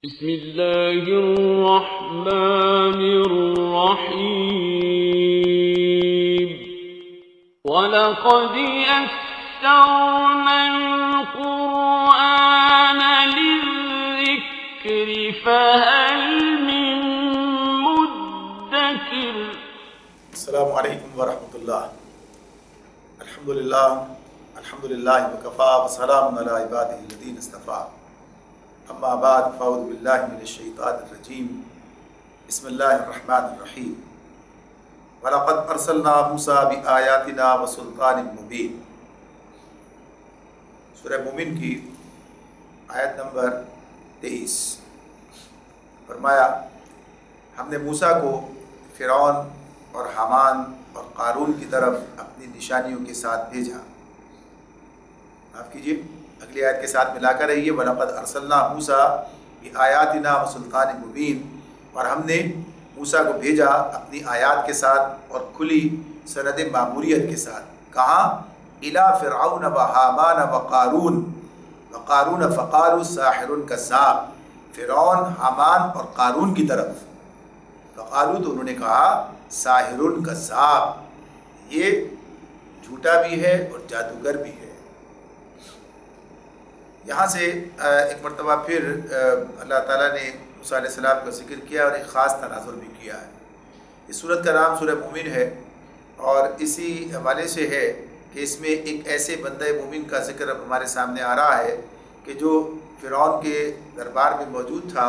بسم اللہ الرحمن الرحیم وَلَقَدْ يَسَّرْنَا الْقُرْآنَ لِلذِّكْرِ فَهَلْ مِن مُدَّكِرٍ۔ السلام علیکم ورحمۃ اللہ۔ الحمدللہ وکفا وسلام علی عبادہ الذین اصطفیٰ، اما بعد فاعوذ باللہ من الشیطان الرجیم، بسم اللہ الرحمن الرحیم۔ وَلَقَدْ أَرْسَلْنَا مُوسَىٰ بِآيَاتِنَا وَسُلْطَانٍ مُبِينٍ۔ سورہ مومن کی آیت نمبر 23۔ فرمایا ہم نے موسیٰ کو فرعون اور حامان اور قارون کی طرف اپنی نشانیوں کے ساتھ بھیجا۔ معاف کیجیے، اگلی آیت کے ساتھ ملا کر رہیے، وَلَقَدْ أَرْسَلْنَا مُوسَىٰ بِآيَاتِنَا وَسُلْطَانٍ مُبِينٍ، اور ہم نے موسیٰ کو بھیجا اپنی آیات کے ساتھ اور کھلی سند ماموریت کے ساتھ۔ کہاں؟ إِلَىٰ فِرْعَوْنَ وَحَامَانَ وَقَارُونَ فَقَالُوا سَاحِرٌ كَذَّابٌ، فرعون، حامان اور قارون کی طرف۔ فقالو، تو انہوں نے کہا ساحر کذاب، یہ جھوٹا بھی ہے اور جادوگر بھی ہے۔ یہاں سے ایک مرتبہ پھر اللہ تعالیٰ نے موسیٰ علیہ السلام کا ذکر کیا اور ایک خاص تناظر بھی کیا ہے۔ اس سورت کا نام سورہ مومن ہے اور اسی حوالے سے ہے کہ اس میں ایک ایسے بندہ مومن کا ذکر اب ہمارے سامنے آ رہا ہے کہ جو فرعون کے دربار میں موجود تھا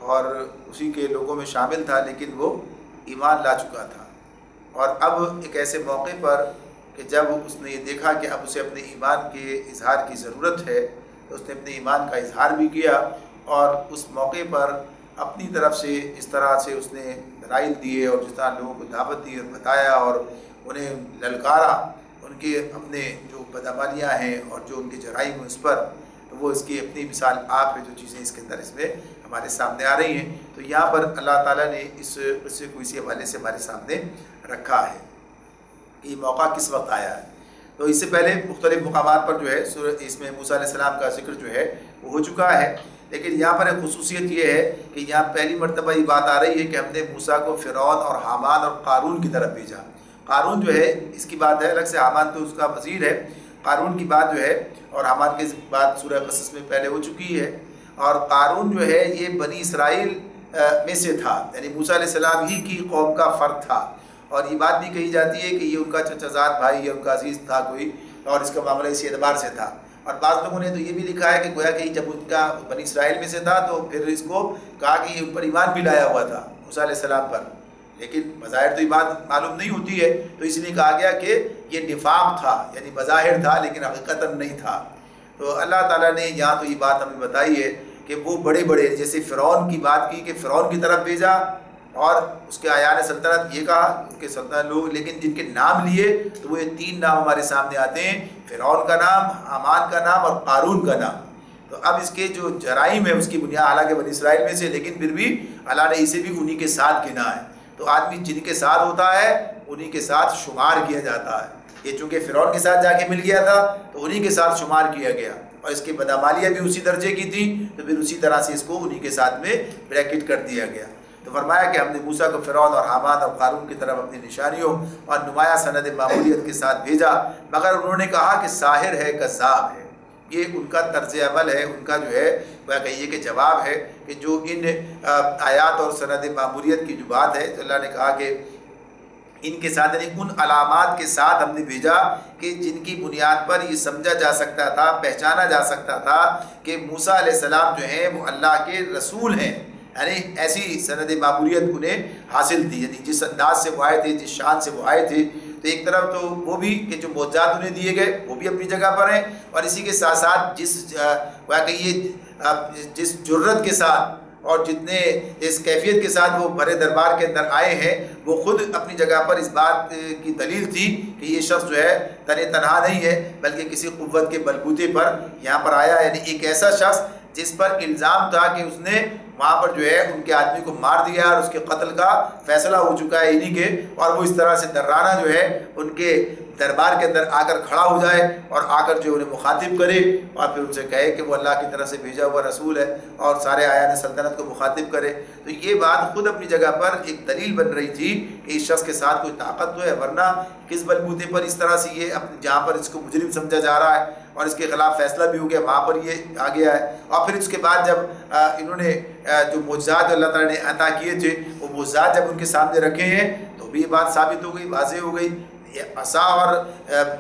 اور اسی کے لوگوں میں شامل تھا، لیکن وہ ایمان لا چکا تھا، اور اب ایک ایسے موقع پر کہ جب اس نے یہ دیکھا کہ اب اسے اپنے ایمان کے اظہار کی ضرورت ہے، تو اس نے اپنے ایمان کا اظہار بھی کیا، اور اس موقع پر اپنی طرف سے اس طرح سے اس نے دلائل دیے اور جس طرح لوگوں کو دعوت دی اور بتایا اور انہیں للکارا ان کے اپنے جو بدعمالیاں ہیں اور جو ان کے جرائم ہیں اس پر، تو وہ اس کی اپنی مثال آپ ہے، جو چیزیں اس کے اندر اس میں ہمارے سامنے آ رہی ہیں۔ تو یہاں پر اللہ تعالیٰ نے اس قصے کو اسی حوالے سے ہمارے سامنے رکھا ہے کہ یہ موقع کس وقت آیا ہے۔ تو اس سے پہلے مختلف مقامات پر جو ہے اس میں موسیٰ علیہ السلام کا ذکر جو ہے وہ ہو چکا ہے، لیکن یہاں پر ایک خصوصیت یہ ہے کہ یہاں پہلی مرتبہ یہ بات آ رہی ہے کہ ہم نے موسیٰ کو فرعون اور حامان اور قارون کی طرف بھیجا۔ قارون جو ہے اس کی بات ہے الگ سے، حامان تو اس کا وزیر ہے، قارون کی بات جو ہے اور حامان کی بات سورہ قصص میں پہلے ہو چکی ہے۔ اور قارون جو ہے یہ بنی اسرائیل میں سے تھا، یعنی موسیٰ علیہ السلام ہی کی قوم کا فرد تھا، اور یہ بات بھی کہی جاتی ہے کہ یہ ان کا چچا زاد بھائی یا ان کا عزیز تھا کوئی، اور اس کا معاملہ اسی اعتبار سے تھا۔ اور بعض لوگوں نے تو یہ بھی لکھا ہے کہ گویا کہ جب ان کا بنی اسرائیل میں سے تھا تو پھر اس کو کہا کہ یہ ان پر ایمان بھی لایا ہوا تھا موسیٰ علیہ السلام پر، لیکن بظاہر تو یہ بات معلوم نہیں ہوتی ہے، تو اس لیے کہا گیا کہ یہ نفاق تھا، یعنی بظاہر تھا لیکن حقیقتاً نہیں تھا۔ تو اللہ تعالیٰ نے یہاں تو یہ بات ہمیں بتائی ہے کہ وہ بڑے بڑے، جیسے فرعون کی بات کی کہ فرعون کی طرف بھیجا اور اس کے آیان سلطنت یہ کہا ان کے سلطنت لوگ، لیکن جن کے نام لیے تو وہ یہ 3 نام ہمارے سامنے آتے ہیں، فرعون کا نام، حامان کا نام اور قارون کا نام۔ تو اب اس کے جو جرائم ہے اس کی بنیاد حالانکہ بنی اسرائیل میں سے، لیکن پھر بھی اللہ نے اسے بھی انہی کے ساتھ گنا ہے۔ تو آدمی جن کے ساتھ ہوتا ہے انہی کے ساتھ شمار کیا جاتا ہے۔ یہ چونکہ فرعون کے ساتھ جا کے مل گیا تھا تو انہی کے ساتھ شمار کیا گیا، اور اس کی بدعمالیاں بھی اسی درجے کی تھی، تو پھر اسی طرح سے اس کو انہی کے ساتھ میں بریکٹ کر دیا گیا۔ تو فرمایا کہ ہم نے موسیٰ کو فرعون اور حامان اور قارون کی طرف اپنی نشانیوں اور نمایاں سند معمولیت کے ساتھ بھیجا، مگر انہوں نے کہا کہ ساحر ہے، کذاب ہے۔ یہ ان کا طرز عمل ہے، ان کا جو ہے وہ کہیے کہ جواب ہے کہ جو ان آیات اور سند معمولیت کی جو بات ہے، تو اللہ نے کہا کہ ان کے ساتھ یعنی ان علامات کے ساتھ ہم نے بھیجا کہ جن کی بنیاد پر یہ سمجھا جا سکتا تھا، پہچانا جا سکتا تھا کہ موسیٰ علیہ السلام جو ہیں وہ اللہ کے رسول ہیں، یعنی ایسی سند معمولیت انہیں حاصل تھی، یعنی جس انداز سے وہ آئے تھے، جس شان سے وہ آئے تھے۔ تو ایک طرف تو وہ بھی کہ جو معجزات انہیں دیے گئے وہ بھی اپنی جگہ پر ہیں، اور اسی کے ساتھ ساتھ جس جرت کے ساتھ اور جتنے اس کیفیت کے ساتھ وہ بھرے دربار کے اندر آئے ہیں، وہ خود اپنی جگہ پر اس بات کی دلیل تھی کہ یہ شخص جو ہے تنہا نہیں ہے، بلکہ کسی قوت کے بلبوتے پر یہاں پر آیا، یعنی ایک ایسا شخص جس پر الزام تھا کہ اس نے وہاں پر جو ہے ان کے آدمی کو مار دیا اور اس کے قتل کا فیصلہ ہو چکا ہے انہی کے، اور وہ اس طرح سے درانہ جو ہے ان کے دربار کے اندر آ کر کھڑا ہو جائے اور آ کر جو انہیں مخاطب کرے اور پھر ان سے کہے کہ وہ اللہ کی طرف سے بھیجا ہوا رسول ہے اور سارے اعیان سلطنت کو مخاطب کرے، تو یہ بات خود اپنی جگہ پر ایک دلیل بن رہی تھی کہ اس شخص کے ساتھ کوئی طاقت تو ہے، ورنہ کس بلبوتے پر اس طرح سے یہ جہاں پر اس کو مجرم سمجھا جا رہا ہے اور اس کے خلاف فیصلہ بھی ہو گیا وہاں پر یہ آ گیا ہے۔ اور پھر اس کے بعد جب انہوں نے جو معجزات اللہ تعالیٰ نے عطا کیے تھے وہ معجزات جب ان کے سامنے رکھے ہیں تو بھی یہ بات ثابت ہو گئی، واضح ہو گئی۔ عصا اور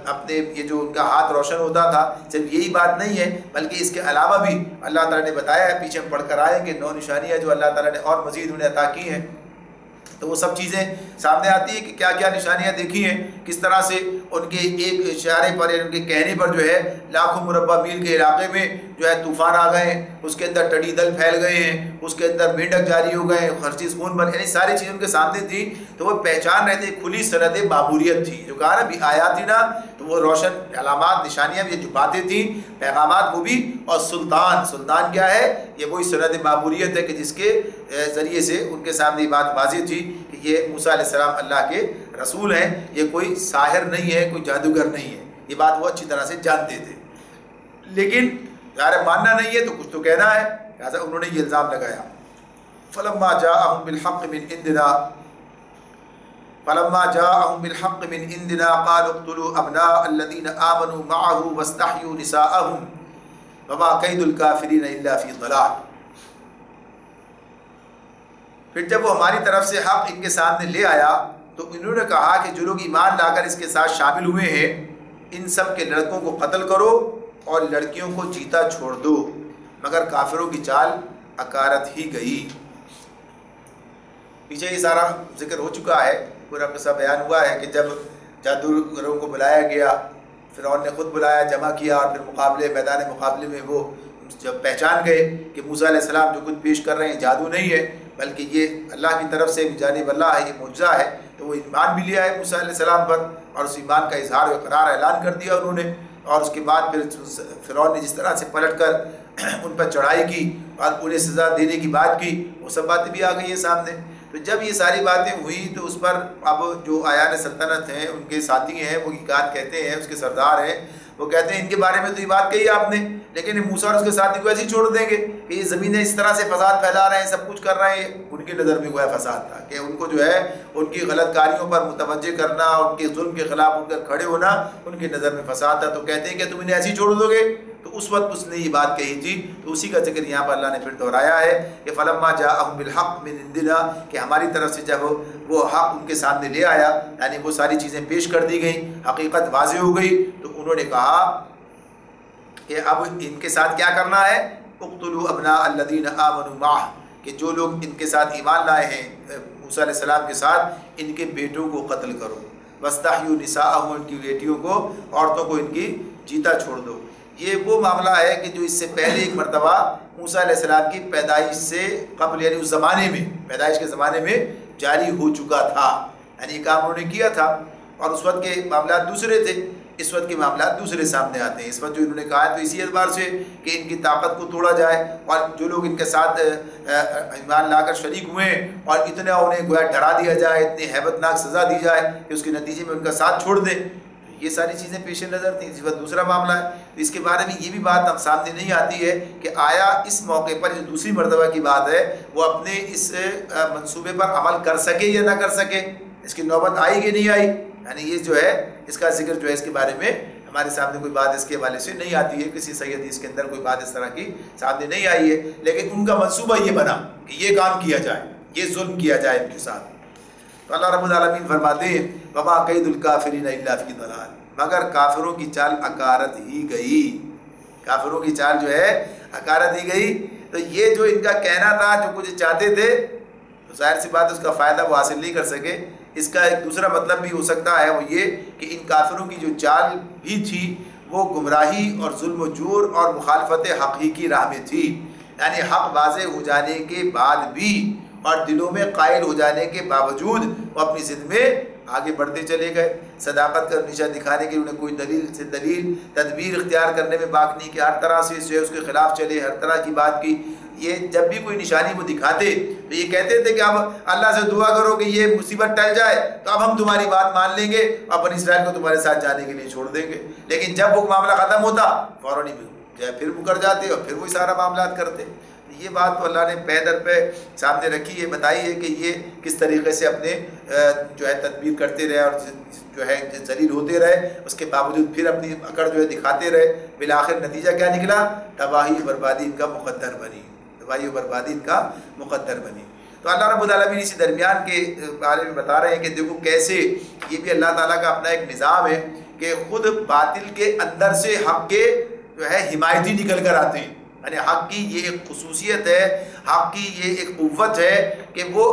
اپنے یہ جو ان کا ہاتھ روشن ہوتا تھا، صرف یہی بات نہیں ہے بلکہ اس کے علاوہ بھی اللہ تعالیٰ نے بتایا ہے، پیچھے ہم پڑھ کر آئیں گے 9 نشانیاں جو اللہ تعالیٰ نے اور مزید انہیں عطا کی ہیں، تو وہ سب چیزیں سامنے آتی ہیں کہ کیا کیا نشانیاں دیکھی ہیں، کس طرح سے ان کے ایک اشارے پر ان کے کہنے پر جو ہے لاکھوں مربع میل کے علاقے میں جو ہے طوفان آ گئے ہیں، اس کے اندر ٹڈی دل پھیل گئے ہیں، اس کے اندر مینڈک جاری ہو گئے ہیں، ہر چیز خون بن، یعنی ساری چیزیں ان کے سامنے تھی تو وہ پہچان رہے تھے، کھلی سند معموریت تھی، جو کہا نا بھی آیات تھی نا، تو وہ روشن علامات نشانیاں بھی جو باتیں تھیں پیغامات وہ بھی، اور سلطان کیا ہے، یہ وہی سند معموریت ہے کہ جس کے ذریعے سے ان کے سامنے یہ بات واضح تھی کہ یہ موسیٰ علیہ السلام اللہ کے رسول ہیں، یہ کوئی ساحر نہیں ہے، کوئی جادوگر نہیں ہے، یہ بات وہ اچھی طرح سے جانتے تھے، لیکن یار ماننا نہیں ہے تو کچھ تو کہنا ہے، لہٰذا انہوں نے یہ الزام لگایا۔ فلما جاءهم بالحق من عندنا قالوا اقتلوا ابناء الذين آمنوا معه واستحيوا نساءهم وما كيد الكافرين الا في ضلال۔ پھر جب وہ ہماری طرف سے حق ان کے سامنے لے آیا تو انہوں نے کہا کہ جو لوگ ایمان لا کر اس کے ساتھ شامل ہوئے ہیں ان سب کے لڑکوں کو قتل کرو اور لڑکیوں کو جیتا چھوڑ دو، مگر کافروں کی چال اکارت ہی گئی۔ پیچھے یہ سارا ذکر ہو چکا ہے، پورا قصہ بیان ہوا ہے کہ جب جادوگروں کو بلایا گیا، فرعون نے خود بلایا، جمع کیا، اور پھر میدان مقابلے میں وہ جب پہچان گئے کہ موسیٰ علیہ السلام جو کچھ پیش کر رہے ہیں جادو نہیں ہے بلکہ یہ اللہ کی طرف سے جانب اللہ ہے، یہ معجزہ ہے، تو وہ ایمان بھی لیا ہے موسیٰ علیہ السلام پر اور اس ایمان کا اظہار و اقرار اعلان کر دیا انہوں نے۔ اور اس کے بعد پھر فرعون نے جس طرح سے پلٹ کر ان پر چڑھائی کی اور انہیں سزا دینے کی بات کی، وہ سب باتیں بھی آ گئی ہیں سامنے۔ تو جب یہ ساری باتیں ہوئی تو اس پر اب جو اعیان سلطنت ہیں، ان کے ساتھی ہیں، وہ حکایت کہتے ہیں، اس کے سردار ہیں، وہ کہتے ہیں ان کے بارے میں تو یہ بات کہی آپ نے، لیکن موسیٰ اور اس کے ساتھی کو ایسے ہی چھوڑ دیں گے کہ یہ زمینیں اس طرح سے فساد پھیلا رہے ہیں، سب کچھ کر رہے ہیں۔ ان کی نظر میں گویا فساد تھا کہ ان کو جو ہے ان کی غلط کاریوں پر متوجہ کرنا، ان کے ظلم کے خلاف ان کر کھڑے ہونا ان کی نظر میں فساد تھا، تو کہتے ہیں کہ تم انہیں ایسے ہی چھوڑ دو گے۔ تو اس وقت اس نے یہ بات کہی تھی، تو اسی کا ذکر یہاں پر اللہ نے پھر دہرایا ہے کہ فلما جاءهم بالحق من عندنا، کہ ہماری طرف سے جب وہ حق ان کے سامنے لے آیا، یعنی وہ ساری چیزیں پیش کر دی گئیں، حقیقت واضح ہو گئی، تو انہوں نے کہا کہ اب ان کے ساتھ کیا کرنا ہے، اقتلوا ابناء الذین آمنوا معه، کہ جو لوگ ان کے ساتھ ایمان لائے ہیں موسیٰ علیہ السلام کے ساتھ، ان کے بیٹوں کو قتل کرو، واستحیوا نساءهم، ان کی بیٹیوں کو، عورتوں کو ان کی جیتا چھوڑ دو۔ یہ وہ معاملہ ہے کہ جو اس سے پہلے ایک مرتبہ موسیٰ علیہ السلام کی پیدائش سے قبل، یعنی اس زمانے میں، پیدائش کے زمانے میں جاری ہو چکا تھا، یعنی یہ کام انہوں نے کیا تھا، اور اس وقت کے معاملات دوسرے تھے، اس وقت کے معاملات دوسرے سامنے آتے ہیں۔ اس وقت جو انہوں نے کہا ہے تو اسی اعتبار سے کہ ان کی طاقت کو توڑا جائے، اور جو لوگ ان کے ساتھ ایمان لا کر شریک ہوئے ہیں اور اتنا انہیں گویا ڈرا دیا جائے، اتنی ہیبت ناک سزا دی جائے کہ اس کے نتیجے میں ان کا ساتھ چھوڑ دیں، یہ ساری چیزیں پیش نظر تھیں۔ اس وقت دوسرا معاملہ ہے، تو اس کے بارے میں یہ بھی بات اب سامنے نہیں آتی ہے کہ آیا اس موقع پر جو دوسری مرتبہ کی بات ہے وہ اپنے اس منصوبے پر عمل کر سکے یا نہ کر سکے، اس کی نوبت آئی کہ نہیں آئی، یعنی یہ جو ہے اس کا ذکر جو ہے اس کے بارے میں ہمارے سامنے کوئی بات اس کے حوالے سے نہیں آتی ہے، کسی صحیح حدیث کے اندر کوئی بات اس طرح کی سامنے نہیں آئی ہے، لیکن ان کا منصوبہ یہ بنا کہ یہ کام کیا جائے، یہ ظلم کیا جائے ان کے ساتھ۔ تو اللہ رب العالمین فرماتے ہیں وما کید الکافرین الا فی ضلال، مگر کافروں کی چال اکارت ہی گئی، کافروں کی چال جو ہے اکارت ہی گئی۔ تو یہ جو ان کا کہنا تھا، جو کچھ چاہتے تھے، تو ظاہر سی بات اس کا فائدہ وہ حاصل نہیں کر سکے۔ اس کا ایک دوسرا مطلب بھی ہو سکتا ہے، وہ یہ کہ ان کافروں کی جو چال بھی تھی وہ گمراہی اور ظلم و جور اور مخالفت حق ہی کی راہ میں تھی، یعنی حق واضح ہو جانے کے بعد بھی اور دلوں میں قائل ہو جانے کے باوجود وہ اپنی ضد میں آگے بڑھتے چلے گئے، صداقت کا نشہ دکھانے کے انہیں کوئی دلیل سے دلیل تدبیر اختیار کرنے میں باق نہیں کہ ہر طرح سے اس کے خلاف چلے، ہر طرح کی بات کی یہ جب بھی کوئی نشانی وہ دکھاتے تو یہ کہتے تھے کہ اب اللہ سے دعا کرو کہ یہ مصیبت ٹل جائے تو اب ہم تمہاری بات مان لیں گے اور بنی اسرائیل کو تمہارے ساتھ جانے کے لیے چھوڑ دیں گے. لیکن جب وہ معاملہ ختم ہوتا فوراً ہی پھر مکر جاتے اور پھر وہی سارا معاملات کرتے. یہ بات تو اللہ نے پے در پہ سامنے رکھی ہے، بتائی ہے کہ یہ کس طریقے سے اپنے جو ہے تدبیر کرتے رہے اور جو ہے ذلیل ہوتے رہے، اس کے باوجود پھر اپنی اکڑ جو ہے دکھاتے رہے. بالآخر نتیجہ کیا نکلا؟ تباہی و بربادی ان کا مقدر بنی، تباہی و بربادی ان کا مقدر بنی. تو اللہ رب العالمین اسی درمیان کے بارے میں بتا رہے ہیں کہ دیکھو کیسے یہ بھی اللہ تعالیٰ کا اپنا ایک نظام ہے کہ خود باطل کے اندر سے حق کے جو ہے حمایتی نکل کر آتے ہیں. یعنی حق کی یہ ایک خصوصیت ہے، حق کی یہ ایک قوت ہے کہ وہ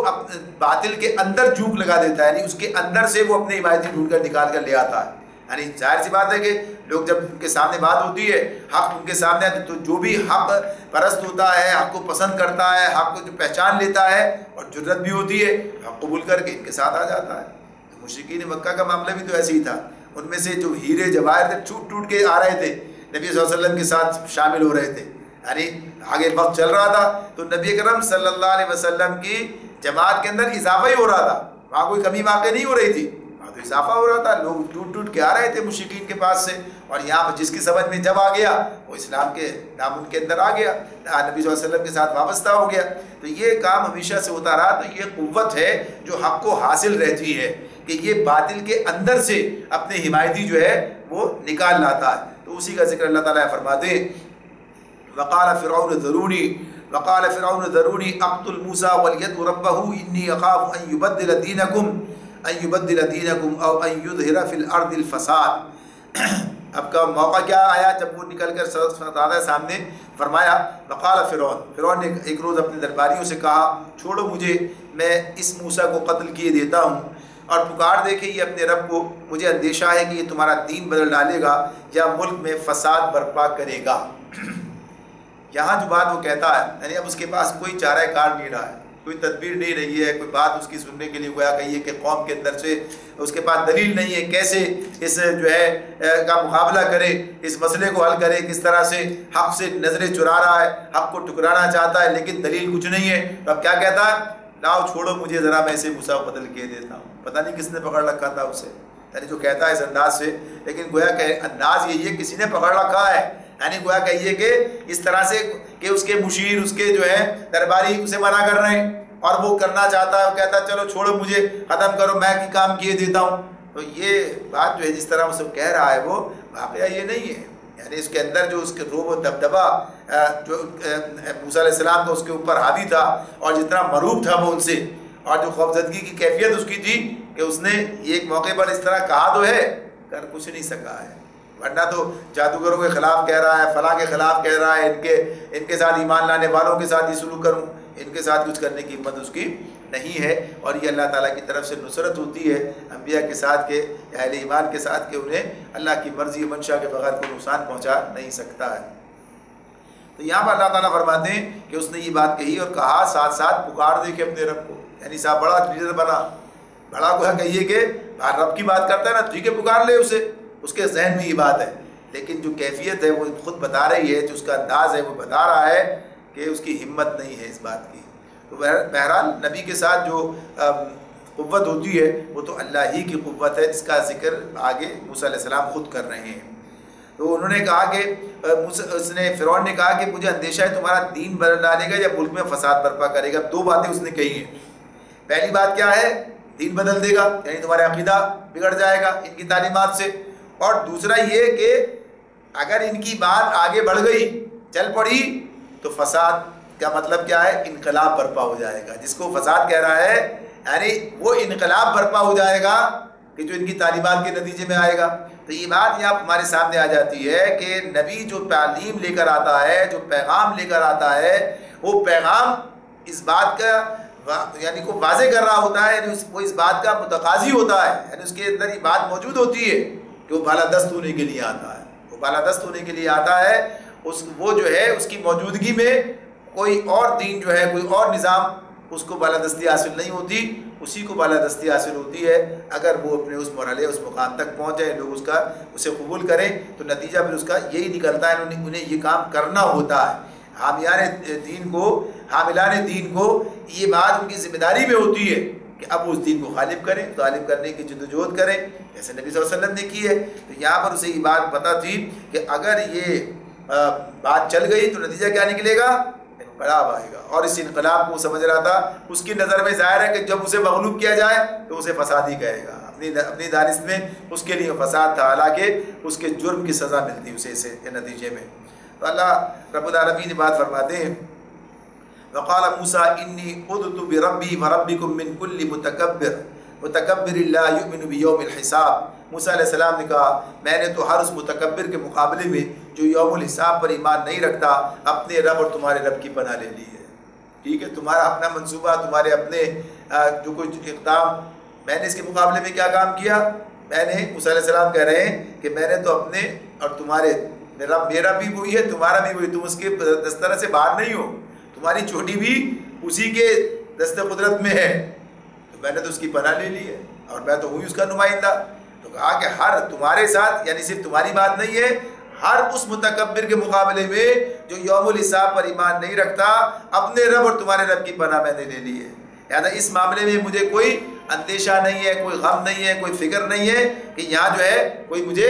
باطل کے اندر جھوک لگا دیتا ہے، یعنی اس کے اندر سے وہ اپنے حمایتی ڈھونڈ کر نکال کر لے آتا ہے. یعنی ظاہر سی بات ہے کہ لوگ جب ان کے سامنے بات ہوتی ہے، حق ان کے سامنے آتے تو جو بھی حق پرست ہوتا ہے، حق کو پسند کرتا ہے، حق کو جو پہچان لیتا ہے اور جرت بھی ہوتی ہے حق قبول کر کے ان کے ساتھ آ جاتا ہے. تو مشرکین مکہ کا معاملہ بھی تو ایسے ہی تھا. ان میں سے جو ہیرے جواہر تھے ٹوٹ ٹوٹ کے آ رہے تھے، نبی صلی اللہ علیہ وسلم کے ساتھ شامل ہو رہے تھے. یعنی آگے وقت چل رہا تھا تو نبی اکرم صلی اللہ علیہ وسلم کی جماعت کے اندر اضافہ ہی ہو رہا تھا، وہاں کوئی کمی واقع نہیں ہو رہی تھی، وہاں تو اضافہ ہو رہا تھا. لوگ ٹوٹ ٹوٹ کے آ رہے تھے مشرکین کے پاس سے، اور یہاں پر جس کی سمجھ میں جب آ گیا وہ اسلام کے نام ان کے اندر آ گیا، نبی صلی اللہ علیہ وسلم کے ساتھ وابستہ ہو گیا. تو یہ کام ہمیشہ سے ہوتا رہا. تو یہ قوت ہے جو حق کو حاصل رہتی ہے کہ یہ باطل کے اندر سے اپنے حمایتی جو ہے وہ نکال لاتا ہے. تو اسی کا ذکر اللہ تعالیٰ فرماتے ہیں وقال فرعون ذروني اقتل موسى وليدع ربه اني اخاف ان يبدل دينكم او ان يظهر في الارض الفساد. اب کا موقع کیا آیا جب وہ نکل کر سردار سامنے فرمایا وقال فرعون نے ایک روز اپنے درباریوں سے کہا چھوڑو مجھے، میں اس موسیٰ کو قتل کیے دیتا ہوں اور پکار دیکھے یہ اپنے رب کو، مجھے اندیشہ ہے کہ یہ تمہارا دین بدل ڈالے گا یا ملک میں فساد برپا کرے گا. یہاں جو بات وہ کہتا ہے یعنی اب اس کے پاس کوئی چارہ کار نہیں رہا ہے، کوئی تدبیر نہیں رہی ہے، کوئی بات اس کی سننے کے لیے گویا کہیے کہ قوم کے اندر سے اس کے پاس دلیل نہیں ہے کیسے اس جو ہے کا مقابلہ کرے، اس مسئلے کو حل کرے، کس طرح سے حق سے نظریں چرا رہا ہے، حق کو ٹکرانا چاہتا ہے لیکن دلیل کچھ نہیں ہے. تو اب کیا کہتا ہے؟ لاؤ چھوڑو مجھے ذرا میں اسے موسیٰ کو قتل کیے دیتا ہوں. پتہ نہیں کس نے پکڑ رکھا تھا اسے، یعنی جو کہتا ہے اس انداز سے، لیکن گویا کہ انداز یہی ہے کسی نے پکڑ رکھا ہے. یعنی گویا کہیے کہ اس طرح سے کہ اس کے مشیر، اس کے جو ہے درباری اسے منع کر رہے ہیں اور وہ کرنا چاہتا ہے، وہ کہتا ہے چلو چھوڑو مجھے، ختم کرو، میں کی کام کیے دیتا ہوں. تو یہ بات جو ہے جس طرح اسے کہہ رہا ہے وہ واقعہ یہ نہیں ہے. یعنی اس کے اندر جو اس کے روب و دبدبا جو موسیٰ علیہ السلام کا اس کے اوپر حاوی تھا اور جتنا مروب تھا وہ ان سے، اور جو خوفزدگی کی کیفیت اس کی تھی کہ اس نے ایک موقع پر اس طرح کہا تو ہے کر کچھ نہیں سکا ہے. ورنہ تو جادوگروں کے خلاف کہہ رہا ہے، فلاں کے خلاف کہہ رہا ہے، ان کے ساتھ ایمان لانے والوں کے ساتھ ہی سلوک کروں، ان کے ساتھ کچھ کرنے کی ہمت اس کی نہیں ہے. اور یہ اللہ تعالیٰ کی طرف سے نصرت ہوتی ہے انبیاء کے ساتھ کہ اہل ایمان کے ساتھ کہ انہیں اللہ کی مرضی منشا کے بغیر کوئی نقصان پہنچا نہیں سکتا ہے. تو یہاں پر اللہ تعالیٰ فرماتے ہیں کہ اس نے یہ بات کہی اور کہا ساتھ ساتھ پکار دے کے اپنے رب کو. یعنی صاحب بڑا لیڈر بنا، بڑا کو کہیے کہ رب کی بات کرتا ہے نا، ٹھیک ہے پکار لے اسے، اس کے ذہن میں یہ بات ہے. لیکن جو کیفیت ہے وہ خود بتا رہی ہے، جو اس کا انداز ہے وہ بتا رہا ہے کہ اس کی ہمت نہیں ہے اس بات کی. تو بہرحال نبی کے ساتھ جو قوت ہوتی ہے وہ تو اللہ ہی کی قوت ہے، جس کا ذکر آگے موسیٰ علیہ السلام خود کر رہے ہیں. تو انہوں نے کہا کہ فرعون نے کہا کہ مجھے اندیشہ ہے تمہارا دین بدل ڈالے گا یا ملک میں فساد برپا کرے گا. دو باتیں اس نے کہی ہیں. پہلی بات کیا ہے؟ دین بدل دے گا، یعنی تمہارا عقیدہ بگڑ جائے گا ان کی تعلیمات سے. اور دوسرا یہ کہ اگر ان کی بات آگے بڑھ گئی، چل پڑی، تو فساد کا مطلب کیا ہے؟ انقلاب برپا ہو جائے گا. جس کو فساد کہہ رہا ہے یعنی وہ انقلاب برپا ہو جائے گا کہ جو ان کی تعلیمات کے نتیجے میں آئے گا. تو یہ بات یہاں ہمارے سامنے آ جاتی ہے کہ نبی جو تعلیم لے کر آتا ہے، جو پیغام لے کر آتا ہے، وہ پیغام اس بات کا یعنی کو واضح کر رہا ہوتا ہے، یعنی وہ اس بات کا متقاضی ہوتا ہے، یعنی اس کے اندر یہ بات موجود ہوتی ہے کہ وہ بالادست ہونے کے لیے آتا ہے. وہ بالادست ہونے کے لیے آتا ہے، وہ جو ہے اس کی موجودگی میں کوئی اور دین جو ہے، کوئی اور نظام اس کو بالادستی حاصل نہیں ہوتی. اسی کو بالادستی حاصل ہوتی ہے اگر وہ اپنے اس مرحلے اس مقام تک پہنچ جائے، لوگ اسے قبول کریں تو نتیجہ پھر اس کا یہی نکلتا ہے، انہیں یہ کام کرنا ہوتا ہے. حاملان دین کو یہ بات ان کی ذمہ داری میں ہوتی ہے کہ اب اس دین کو غالب کریں، غالب کرنے کی جدوجہد کریں، جیسے نبی صلی اللہ علیہ وسلم نے کی ہے۔ تو یہاں پر اسے یہ بات پتہ تھی کہ اگر یہ بات چل گئی تو نتیجہ کیا نکلے گا؟ انقلاب آئے گا، اور اس انقلاب کو سمجھ رہا تھا۔ اس کی نظر میں ظاہر ہے کہ جب اسے مغلوب کیا جائے تو اسے فسادی کہے گا، اپنی دانست میں اس کے لیے فساد تھا، حالانکہ اس کے جرم کی سزا ملتی اسے اس نتیجے میں۔ تو اللہ رب العالمین نے بات فرماتے ہیں وقال موسیٰ انی عدت بربی وربکم من کل متکبر لا یؤمن بیوم الحساب۔ موسیٰ علیہ السلام نے کہا میں نے تو ہر اس متکبر کے مقابلے میں جو یوم الحساب پر ایمان نہیں رکھتا اپنے رب اور تمہارے رب کی پناہ لے لی ہے۔ ٹھیک ہے، تمہارا اپنا منصوبہ، تمہارے اپنے جو کچھ اقدام، میں نے اس کے مقابلے میں کیا کام کیا؟ میں نے موسیٰ علیہ السلام کہہ رہے ہیں کہ میں نے تو اپنے اور تمہارے رب، میرا بھی وہی ہے تمہارا بھی وہی، تم اس کے دسترس سے باہر نہیں ہو، تمہاری چوٹی بھی اسی کے دست قدرت میں ہے، تو میں نے تو اس کی پناہ لے لی ہے اور میں تو ہوں اس کا نمائندہ۔ تو کہا کہ ہر تمہارے ساتھ، یعنی صرف تمہاری بات نہیں ہے، ہر اس متکبر کے مقابلے میں جو یوم الحساب پر ایمان نہیں رکھتا اپنے رب اور تمہارے رب کی پناہ میں نے لے لی ہے۔ لہٰذا اس معاملے میں مجھے کوئی اندیشہ نہیں ہے، کوئی غم نہیں ہے، کوئی فکر نہیں ہے کہ یہاں جو ہے کوئی مجھے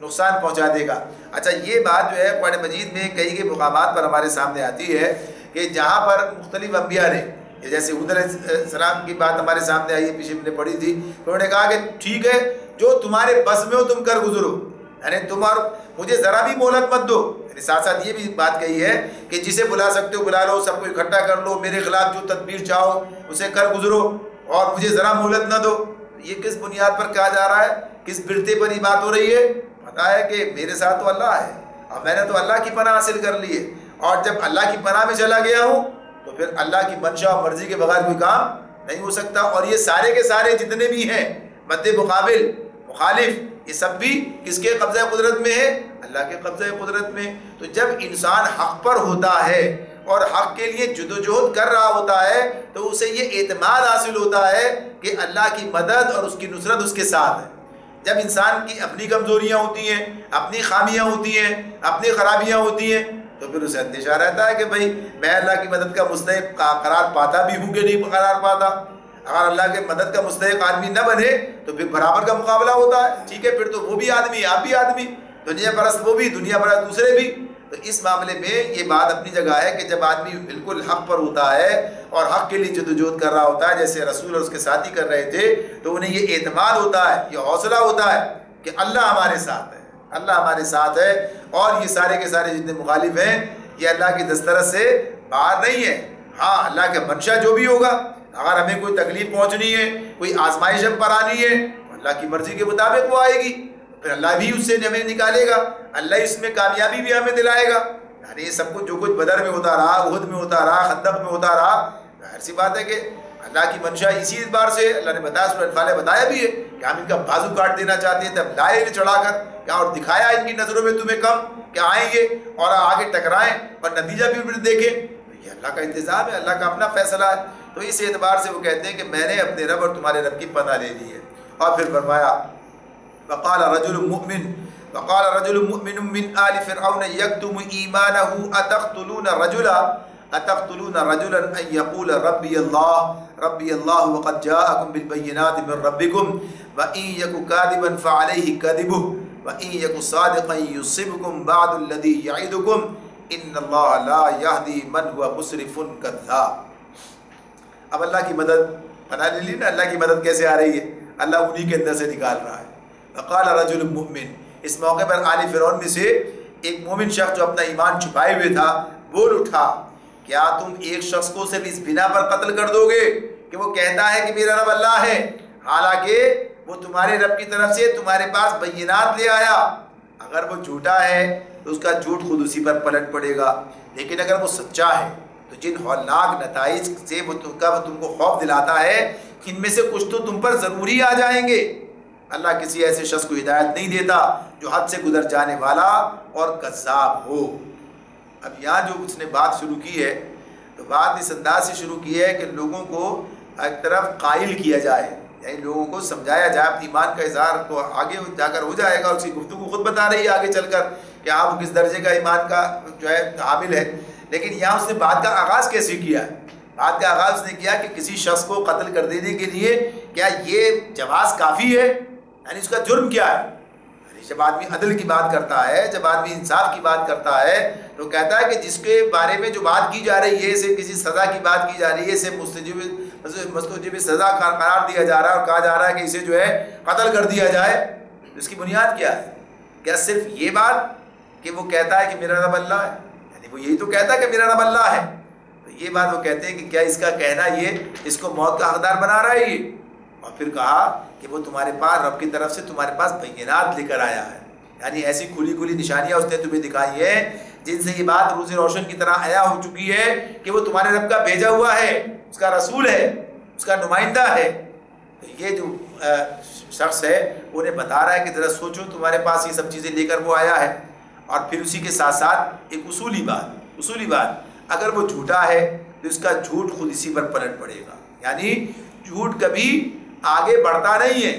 نقصان پہنچا دے گا۔ اچھا، یہ بات جو ہے قرآن مجید میں کئی کے مقامات پر ہمارے سامنے آتی ہے کہ جہاں پر مختلف انبیاء نے، جیسے ہود علیہ السلام کی بات ہمارے سامنے آئی ہے، پیچھے ہم نے پڑھی تھی، انہوں نے کہا کہ ٹھیک ہے جو تمہارے بس میں ہو تم کر گزرو، یعنی تم اور مجھے ذرا بھی مہلت مت دو۔ یعنی ساتھ ساتھ یہ بھی بات کہی ہے کہ جسے بلا سکتے ہو بلا لو، سب کو اکٹھا کر لو، میرے خلاف جو تدبیر چاہو اسے کر گزرو اور مجھے ذرا مہلت نہ دو۔ یہ کس بنیاد پر کہا جا رہا ہے؟ کس برتے پر یہ بات ہو رہی ہے؟ پتہ ہے کہ میرے ساتھ تو اللہ ہے اور میں نے تو اللہ کی پناہ حاصل کر لی ہے، اور جب اللہ کی پناہ میں چلا گیا ہوں تو پھر اللہ کی منشا اور مرضی کے بغیر کوئی کام نہیں ہو سکتا۔ اور یہ سارے کے سارے جتنے بھی ہیں مد مقابل، مخالف، یہ سب بھی کس کے قبضہ قدرت میں ہے؟ اللہ کے قبضہ قدرت میں۔ تو جب انسان حق پر ہوتا ہے اور حق کے لیے جدوجہد کر رہا ہوتا ہے تو اسے یہ اعتماد حاصل ہوتا ہے کہ اللہ کی مدد اور اس کی نصرت اس کے ساتھ ہے۔ جب انسان کی اپنی کمزوریاں ہوتی ہیں، اپنی خامیاں ہوتی ہیں، اپنی خرابیاں ہوتی ہیں، تو پھر اسے اندیشہ رہتا ہے کہ بھئی میں اللہ کی مدد کا مستحق قرار پاتا بھی ہوں کہ نہیں قرار پاتا۔ اگر اللہ کے مدد کا مستحق آدمی نہ بنے تو پھر برابر کا مقابلہ ہوتا ہے، ٹھیک ہے، پھر تو وہ بھی آدمی آپ بھی آدمی، دنیا پرست وہ بھی، دنیا پرست دوسرے بھی۔ تو اس معاملے میں یہ بات اپنی جگہ ہے کہ جب آدمی بالکل حق پر ہوتا ہے اور حق کے لیے جدوجہد کر رہا ہوتا ہے جیسے رسول اور اس کے ساتھی کر رہے تھے، تو انہیں یہ اعتماد ہوتا ہے، یہ حوصلہ ہوتا ہے کہ اللہ ہمارے ساتھ ہے، اللہ ہمارے ساتھ ہے، اور یہ سارے کے سارے جتنے مخالف ہیں یہ اللہ کی دسترس سے باہر نہیں ہے۔ ہاں، اللہ کے منشا جو بھی ہوگا، اگر ہمیں کوئی تکلیف پہنچنی ہے، کوئی آزمائش ہم پر آنی ہے، اللہ کی مرضی کے مطابق وہ آئے گی، پھر اللہ بھی اس سے ہمیں نکالے گا، اللہ اس میں کامیابی بھی ہمیں دلائے گا۔ یعنی یہ سب کچھ جو کچھ بدر میں ہوتا رہا، احد میں ہوتا رہا، خندق میں ہوتا رہا، ظاہر سی بات ہے کہ اللہ کی منشا اسی اعتبار سے اللہ نے بتایا، سورہ انفال نے بتایا بھی ہے کہ ہم ان کا بازو کاٹ دینا چاہتے ہیں، تب لائے چڑھا کر کیا اور دکھایا ان کی نظروں میں تمہیں کم کہ آئیں گے اور آگے ٹکرائیں اور نتیجہ بھی پھر دیکھیں۔ یہ اللہ کا انتظام ہے، اللہ کا اپنا فیصلہ ہے۔ تو اس اعتبار سے وہ کہتے ہیں کہ میں نے اپنے رب اور تمہارے رب کی پناہ لے لی ہے۔ اور پھر فرمایا وقال رجل مؤمن من آل فرعون یکتم ایمانہ اتقتلون رجلا ان یقول ربی اللہ وقد جاءکم بالبینات من ربکم وان یک کاذبا فعلیہ کذبہ وان یک صادقا یصبکم بعد الذی یعدکم ان اللہ لا یہدی من هو مسرف کذاب۔ اب اللہ کی مدد پناہ لے لی نا، اللہ کی مدد کیسے آ رہی ہے؟ اللہ انہی کے اندر سے نکال رہا ہے۔ وقال رجل مؤمن، اس موقع پر آل فرعون میں سے ایک مومن شخص جو اپنا ایمان چھپائے ہوئے تھا بول اٹھا، کیا تم ایک شخص کو صرف اس بنا پر قتل کر دو گے کہ وہ کہتا ہے کہ میرا رب اللہ ہے، حالانکہ وہ تمہارے رب کی طرف سے تمہارے پاس بینات لے آیا؟ اگر وہ جھوٹا ہے تو اس کا جھوٹ خود اسی پر پلٹ پڑے گا، لیکن اگر وہ سچا ہے تو جن ہولناک نتائج سے وہ تم کو خوف دلاتا ہے ان میں سے کچھ تو تم پر ضروری آ جائیں گے۔ اللہ کسی ایسے شخص کو ہدایت نہیں دیتا جو حد سے گزر جانے والا اور کذاب ہو۔ اب یہاں جو اس نے بات شروع کی ہے تو بات اس انداز سے شروع کی ہے کہ لوگوں کو ایک طرف قائل کیا جائے، یعنی لوگوں کو سمجھایا جائے۔ اپنے ایمان کا اظہار تو آگے جا کر ہو جائے گا، اس کی گفتگو خود بتا رہی ہے آگے چل کر کہ آپ کس درجے کا ایمان کا جو ہے حامل ہے، لیکن یہاں اس نے بات کا آغاز کیسے کیا ہے؟ بات کا آغاز اس نے کیا کہ کسی شخص کو قتل کر دینے کے لیے کیا یہ جواز کافی ہے؟ یعنی اس کا جرم کیا ہے؟ یعنی جب آدمی عدل کی بات کرتا ہے، جب آدمی انصاف کی بات کرتا ہے تو کہتا ہے کہ جس کے بارے میں جو بات کی جا رہی ہے، اسے کسی سزا کی بات کی جا رہی ہے، اسے مستوجب سزا قرار دیا جا رہا ہے اور کہا جا رہا ہے کہ اسے جو ہے قتل کر دیا جائے، اس کی بنیاد کیا ہے؟ کیا صرف یہ بات کہ وہ کہتا ہے کہ میرا رب اللہ ہے؟ یعنی وہ یہی تو کہتا ہے کہ میرا رب اللہ ہے، تو یہ بات وہ کہتے ہیں کہ کیا اس کا کہنا یہ اس کو موت کا حقدار بنا رہا ہے یہ؟ اور پھر کہا کہ وہ تمہارے پاس رب کی طرف سے تمہارے پاس بینات لے کر آیا ہے، یعنی ایسی کھلی کھلی نشانیاں اس نے تمہیں دکھائی ہیں جن سے یہ بات روز روشن کی طرح عیا ہو چکی ہے کہ وہ تمہارے رب کا بھیجا ہوا ہے، اس کا رسول ہے، اس کا نمائندہ ہے۔ تو یہ جو شخص ہے انہیں بتا رہا ہے کہ ذرا سوچو، تمہارے پاس یہ سب چیزیں لے کر وہ آیا ہے۔ اور پھر اسی کے ساتھ ساتھ ایک اصولی بات، اگر وہ جھوٹا ہے تو اس کا جھوٹ خود اسی پر پلٹ پڑے گا، یعنی جھوٹ کبھی آگے بڑھتا نہیں ہے،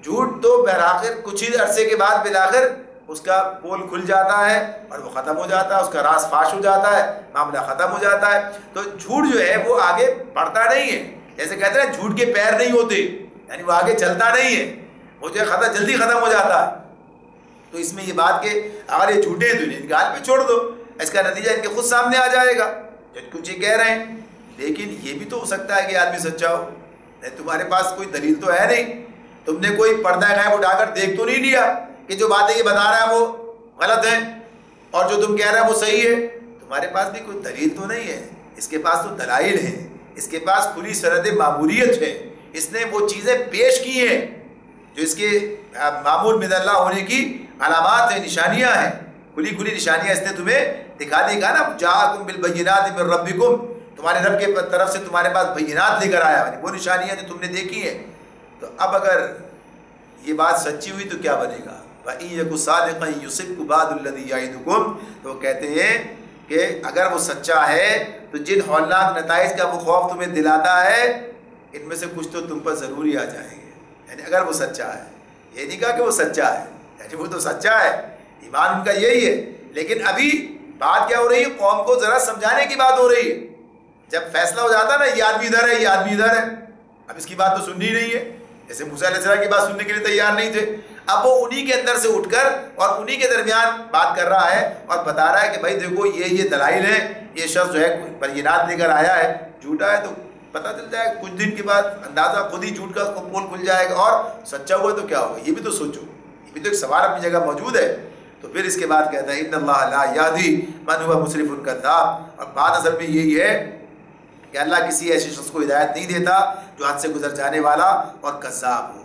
جھوٹ تو بالآخر کچھ ہی عرصے کے بعد بالآخر اس کا پول کھل جاتا ہے اور وہ ختم ہو جاتا ہے، اس کا راز فاش ہو جاتا ہے، معاملہ ختم ہو جاتا ہے۔ تو جھوٹ جو ہے وہ آگے بڑھتا نہیں ہے، جیسے کہتے ہیں جھوٹ کے پیر نہیں ہوتے، یعنی وہ آگے چلتا نہیں ہے، وہ جو ہے جلدی ختم ہو جاتا ہے۔ تو اس میں یہ بات کہ اگر یہ جھوٹے ہیں تو انہیں گال پہ چھوڑ دو، اس کا نتیجہ ان کے خود سامنے آ جائے گا جو کچھ یہ کہہ رہے ہیں۔ لیکن یہ بھی تو ہو سکتا ہے کہ آدمی سچا ہو، تمہارے پاس کوئی دلیل تو ہے نہیں، تم نے کوئی پردہ غیب اٹھا کر دیکھ تو نہیں لیا کہ جو باتیں یہ بتا رہا ہے وہ غلط ہیں اور جو تم کہہ رہے ہیں وہ صحیح ہے؟ تمہارے پاس بھی کوئی دلیل تو نہیں ہے، اس کے پاس تو دلائل ہیں، اس کے پاس کھلی سند معمولیت ہے، اس نے وہ چیزیں پیش کی ہیں جو اس کے معمول من اللہ ہونے کی علامات ہیں، نشانیاں ہیں، کھلی کھلی نشانیاں اس نے تمہیں دکھا دی۔ کہا نا جاءکم بالبینات من ربکم، تمہارے رب کے طرف سے تمہارے پاس بینات لے کر آیا، وہ نشانیاں جو تم نے دیکھی ہیں۔ تو اب اگر یہ بات سچی ہوئی تو کیا بنے گا؟ وَإِن يَكُ صَادِقًا يُصِبْكُ بَعْضُ الَّذِي يَعِدُكُمْ، تو وہ کہتے ہیں کہ اگر وہ سچا ہے تو جن ہولناک نتائج کا وہ خوف تمہیں دلاتا ہے ان میں سے کچھ تو تم پر ضرور ہی آ جائیں گے۔ یعنی اگر وہ سچا ہے، یہ نہیں کہا کہ وہ سچا ہے، یعنی وہ تو سچا ہے، ایمان ان کا یہی ہے، لیکن ابھی بات کیا ہو رہی ہے؟ قوم کو ذرا سمجھانے کی بات ہو رہی ہے۔ جب فیصلہ ہو جاتا نا یہ آدمی ادھر ہے، یہ آدمی ادھر ہے، اب اس کی بات تو سننی نہیں ہے، جیسے موسیٰ علیہ السلام کی بات سننے کے لیے تیار نہیں تھے، اب وہ انہی کے اندر سے اٹھ کر اور انہی کے درمیان بات کر رہا ہے اور بتا رہا ہے کہ بھائی دیکھو یہ دلائل ہیں، یہ شخص جو ہے بینات لے کر آیا ہے، جھوٹا ہے تو پتہ چل جائے گا، کچھ دن کے بعد اندازہ خود ہی جھوٹ کا پول کھل جائے گا، اور سچا ہوا تو کیا ہوگا؟ یہ بھی تو سوچو، یہ بھی تو ایک سوال اپنی جگہ موجود ہے۔ تو پھر اس کے بعد کہتا ہے ان اللہ لا یہدی من هو مسرف کذاب، اور بات اصل میں یہی ہے کہ اللہ کسی ایسے شخص کو ہدایت نہیں دیتا جو حد سے گزر جانے والا اور کذاب ہو۔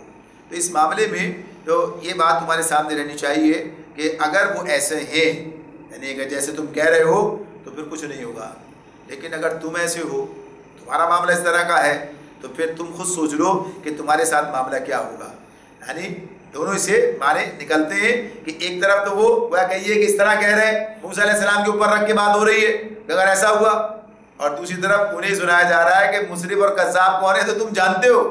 تو اس معاملے میں تو یہ بات تمہارے سامنے رہنی چاہیے کہ اگر وہ ایسے ہیں، یعنی اگر جیسے تم کہہ رہے ہو تو پھر کچھ نہیں ہوگا، لیکن اگر تم ایسے ہو، تمہارا معاملہ اس طرح کا ہے، تو پھر تم خود سوچ لو کہ تمہارے ساتھ معاملہ کیا ہوگا۔ یعنی دونوں اسے مانے نکلتے ہیں کہ ایک طرف تو وہ کہیے کہ اس طرح کہہ رہے ہیں، موسیٰ علیہ السلام کے اوپر رکھ کے بات ہو رہی ہے کہ اگر ایسا ہوا، اور دوسری طرف انہیں سنایا جا رہا ہے کہ مصرف اور کذاب کون ہے، تو تم جانتے ہو،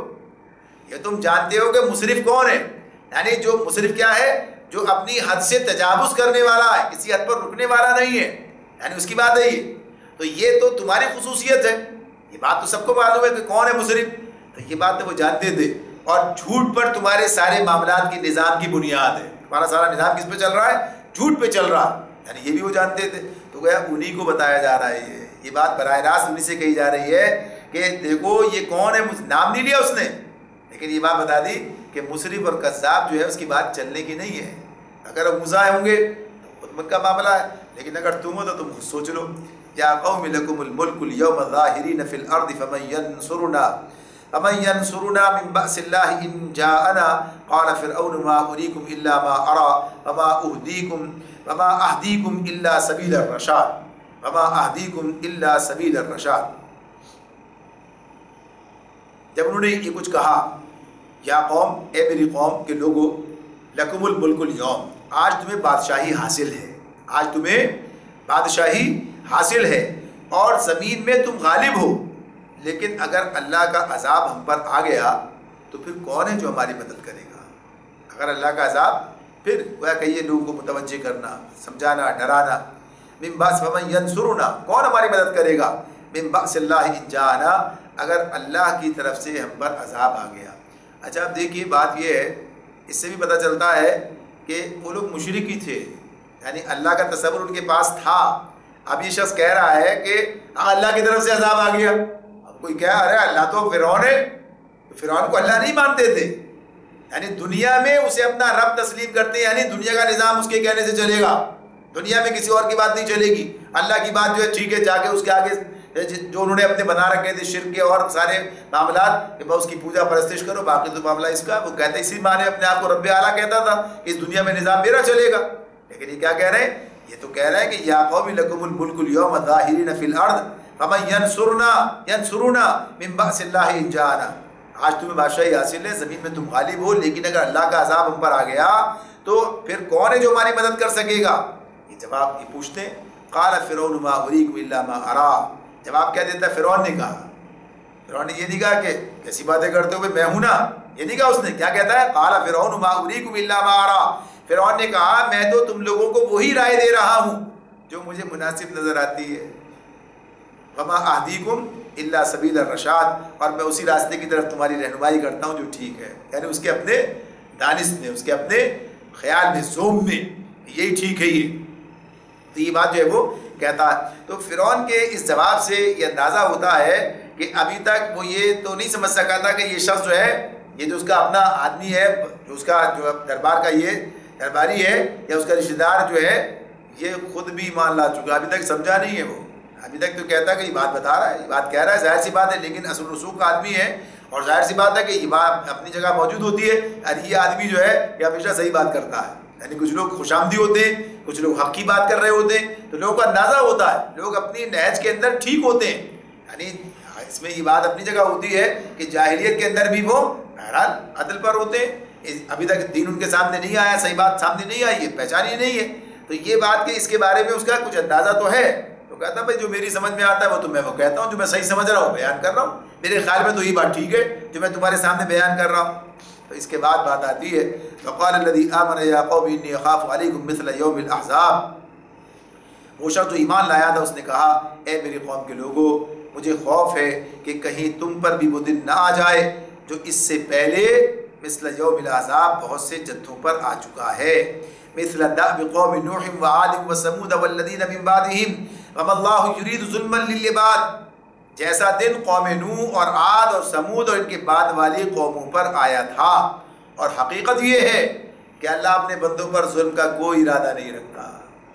یہ تم جانتے ہو کہ مصرف کون ہے، یعنی جو مصرف کیا ہے، جو اپنی حد سے تجاوز کرنے والا ہے، کسی حد پر رکنے والا نہیں ہے، یعنی اس کی بات ہے یہ، تو یہ تو تمہاری خصوصیت ہے، یہ بات تو سب کو معلوم ہے کہ کون ہے مصرف، تو یہ بات تو وہ جانتے تھے، اور جھوٹ پر تمہارے سارے معاملات کی نظام کی بنیاد ہے، تمہارا سارا نظام کس پہ چل رہا ہے؟ جھوٹ پہ چل رہا، یعنی یہ بھی وہ جانتے تھے، تو گویا انہی کو بتایا جا رہا ہے، یہ بات براہ راست انہی سے کہی جا رہی ہے کہ دیکھو یہ کون ہے، نام نہیں لیا اس نے، لیکن یہ بات بتا دی کہ مصرف اور کذاب جو ہے اس کی بات چلنے کی نہیں ہے، اگر وہ مزاح ہوں گے تو خود مت کا معاملہ ہے، لیکن اگر تم ہو تو تم خود سوچ لو۔ یا قوم لکم الملک اليوم ظاہرین فی الارض فمن ینصرنا من بأس اللہ ان جاءنا قال فرعون ما اریکم الا ما ارى وما اہدیکم الا سبیل الرشاد۔ جب انہوں نے یہ کچھ کہا، یا قوم، اے میری قوم کے لوگو، لکم الملک اليوم، آج تمہیں بادشاہی حاصل ہے، آج تمہیں بادشاہی حاصل ہے اور زمین میں تم غالب ہو، لیکن اگر اللہ کا عذاب ہم پر آ گیا تو پھر کون ہے جو ہماری مدد کرے گا؟ اگر اللہ کا عذاب، پھر وہ کہیے لوگوں کو متوجہ کرنا، سمجھانا، ڈرانا، من بعث فمن ینصرنا، کون ہماری مدد کرے گا، من بعث اللہ ان جاءنا، اگر اللہ کی طرف سے ہم پر عذاب آ گیا۔ اچھا اب دیکھیے بات یہ ہے، اس سے بھی پتہ چلتا ہے کہ وہ لوگ مشرک ہی تھے، یعنی اللہ کا تصور ان کے پاس تھا۔ اب یہ شخص کہہ رہا ہے کہ اللہ کی طرف سے عذاب آ گیا، اب کوئی کہہ رہا ہے اللہ تو فرعون ہے، فرعون کو اللہ نہیں مانتے تھے، یعنی دنیا میں اسے اپنا رب تسلیم کرتے ہیں، یعنی دنیا کا نظام اس کے کہنے سے چلے گا، دنیا میں کسی اور کی بات نہیں چلے گی، اللہ کی بات جو ہے ٹھیک ہے، جا کے اس کے آگے جو انہوں نے اپنے بنا رکھے تھے شرک کے اور سارے معاملات کہ بس اس کی پوجا پرستش کرو، باقی تو معاملہ اس کا، وہ کہتے اسی معنی اپنے آپ کو رب اعلیٰ کہتا تھا کہ اس دنیا میں نظام میرا چلے گا۔ لیکن یہ کیا کہہ رہے ہیں، یہ تو کہہ رہے ہیں کہ یا قوم لکم الملک اليوم ظاہرین فی الارض فمن ینصرنا من بعث اللہ ان جاءنا، آج تمہیں بادشاہی حاصل ہے، زمین میں تم غالب ہو، لیکن اگر اللہ کا عذاب ہم پر آ گیا تو پھر کون ہے جو ہماری مدد کر سکے گا؟ یہ جواب یہ پوچھتے ہیں، قال فرعون ما اریکم الا ما ارى، جواب کیا دیتا ہے، فرعون نے کہا، فرعون نے یہ نہیں کہا کہ کیسی باتیں کرتے ہو میں ہوں نا، یہ نہیں کہا اس نے، کیا کہتا ہے، قال فرعون ما اریکم الا ما ارى، فرعون نے کہا میں تو تم لوگوں کو وہی رائے دے رہا ہوں جو مجھے مناسب نظر آتی ہے، وما اہدیکم الا سبیل الرشاد، اور میں اسی راستے کی طرف تمہاری رہنمائی کرتا ہوں جو ٹھیک ہے، یعنی اس کے اپنے دانش میں، اس کے اپنے خیال میں، زوم میں یہی ٹھیک ہے، یہ تو یہ بات جو ہے وہ کہتا ہے۔ تو فرعون کے اس جواب سے یہ اندازہ ہوتا ہے کہ ابھی تک وہ یہ تو نہیں سمجھ سکا تھا کہ یہ شخص جو ہے، یہ جو اس کا اپنا آدمی ہے، جو اس کا جو دربار کا یہ درباری ہے یا اس کا رشتہ دار جو ہے، یہ خود بھی ایمان لا چکا، ابھی تک سمجھا نہیں ہے، وہ ابھی تک تو کہتا ہے کہ یہ بات بتا رہا ہے، یہ بات کہہ رہا ہے، ظاہر سی بات ہے، لیکن اصل رسوخ کا آدمی ہے اور ظاہر سی بات ہے کہ یہ بات اپنی جگہ موجود ہوتی ہے، اور یہ آدمی جو ہے یہ ہمیشہ صحیح بات کرتا ہے، یعنی کچھ لوگ خوش آمدی ہوتے ہیں، کچھ لوگ حق کی بات کر رہے ہوتے ہیں، تو لوگوں کو اندازہ ہوتا ہے، لوگ اپنی نہج کے اندر ٹھیک ہوتے ہیں، یعنی اس میں یہ بات اپنی جگہ ہوتی ہے کہ جاہلیت کے اندر بھی وہ بہرحال عدل پر ہوتے ہیں، ابھی تک دین ان کے سامنے نہیں آیا، صحیح بات سامنے نہیں آئی ہے، پہچانی نہیں ہے، تو یہ بات کہ اس کے بارے میں اس کا کچھ اندازہ تو ہے، تو کہتا ہے بھائی جو میری سمجھ میں آتا ہے وہ تو میں وہ کہتا ہوں، جو میں صحیح سمجھ رہا ہوں بیان کر رہا ہوں، میرے خیال میں تو یہ بات ٹھیک ہے جو میں تمہارے سامنے بیان کر رہا ہوں۔ تو اس کے بعد بات آتی ہے، فقال الذی آمن یا قوم انی اخاف علیکم مثل یوم الاحزاب، وہ شخص جو ایمان لایا تھا اس نے کہا اے میری قوم کے لوگوں، مجھے خوف ہے کہ کہیں تم پر بھی وہ دن نہ آ جائے جو اس سے پہلے مثل یوم الاحزاب بہت سے جدوں پر آ چکا ہے، مثل دأب قوم نوح وعاد وثمود والذین من بعدہم وما اللہ یرید ظلما للعباد، جیسا دن قوم نوح اور عاد اور سمود اور ان کے بعد والی قوموں پر آیا تھا، اور حقیقت یہ ہے کہ اللہ اپنے بندوں پر ظلم کا کوئی ارادہ نہیں رکھتا،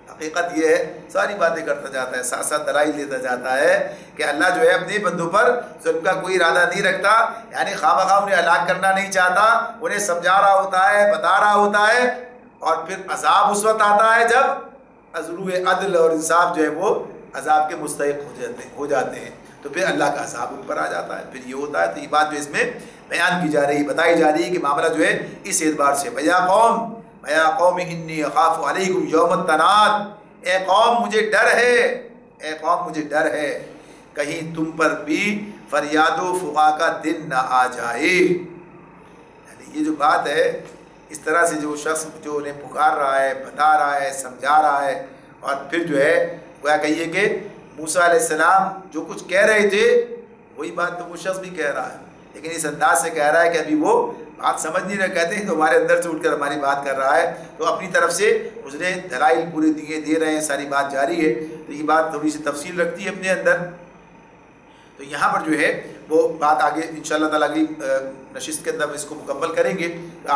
حقیقت یہ ہے، ساری باتیں کرتا جاتا ہے، ساتھ ساتھ دلائل دیتا جاتا ہے کہ اللہ جو ہے اپنے بندوں پر ظلم کا کوئی ارادہ نہیں رکھتا، یعنی خواہ انہیں ہلاک کرنا نہیں چاہتا، انہیں سمجھا رہا ہوتا ہے، بتا رہا ہوتا ہے، اور پھر عذاب اس وقت آتا ہے جب عزلو عدل اور انصاف جو ہے وہ عذاب کے مستحق ہو جاتے ہیں، تو پھر اللہ کا عذاب ان پر آ جاتا ہے، پھر یہ ہوتا ہے۔ تو یہ بات جو اس میں بیان کی جا رہی ہے، بتائی جا رہی ہے کہ معاملہ جو ہے اس اعتبار سے، یا قوم انی اخاف علیکم یوم التناد، اے قوم مجھے ڈر ہے، اے قوم مجھے ڈر ہے کہیں تم پر بھی فریاد و فغاں کا دن نہ آ جائے، یعنی یہ جو بات ہے، اس طرح سے جو شخص جو انہیں پکار رہا ہے، بتا رہا ہے، سمجھا رہا ہے، اور پھر جو ہے گویا کہیے کہ موسیٰ علیہ السلام جو کچھ کہہ رہے تھے وہی بات تو وہ شخص بھی کہہ رہا ہے، لیکن اس انداز سے کہہ رہا ہے کہ ابھی وہ بات سمجھ نہیں رہے، کہتے ہیں تو ہمارے اندر سے اٹھ کر ہماری بات کر رہا ہے، تو اپنی طرف سے اس نے دلائل پورے دے رہے ہیں، ساری بات جاری ہے، تو یہ بات تھوڑی سی تفصیل رکھتی ہے اپنے اندر۔ تو یہاں پر جو ہے وہ بات آگے انشاءاللہ تعالیٰ اگلی نشست کے اندر اس کو مکمل کریں گے۔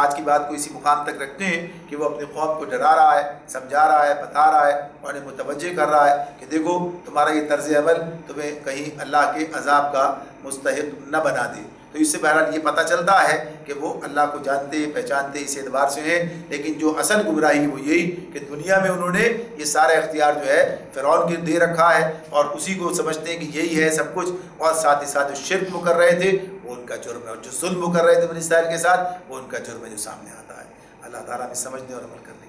آج کی بات کو اسی مقام تک رکھتے ہیں کہ وہ اپنے قوم کو ڈرا رہا ہے، سمجھا رہا ہے، بتا رہا ہے، اور انہیں متوجہ کر رہا ہے کہ دیکھو تمہارا یہ طرز عمل تمہیں کہیں اللہ کے عذاب کا مستحق نہ بنا دے۔ تو اس سے بہرحال یہ پتہ چلتا ہے کہ وہ اللہ کو جانتے پہچانتے اس اعتبار سے ہیں، لیکن جو اصل گمراہی وہ یہی کہ دنیا میں انہوں نے یہ سارا اختیار جو ہے فرعون کے دے رکھا ہے، اور اسی کو سمجھتے ہیں کہ یہی ہے سب کچھ، اور ساتھ ہی ساتھ جو شرک وہ کر رہے تھے وہ ان کا جرم ہے، اور جو ظلم وہ کر رہے تھے بنی اسرائیل کے ساتھ وہ ان کا جرم ہے جو سامنے آتا ہے۔ اللہ تعالیٰ ہمیں سمجھنے اور عمل کرنے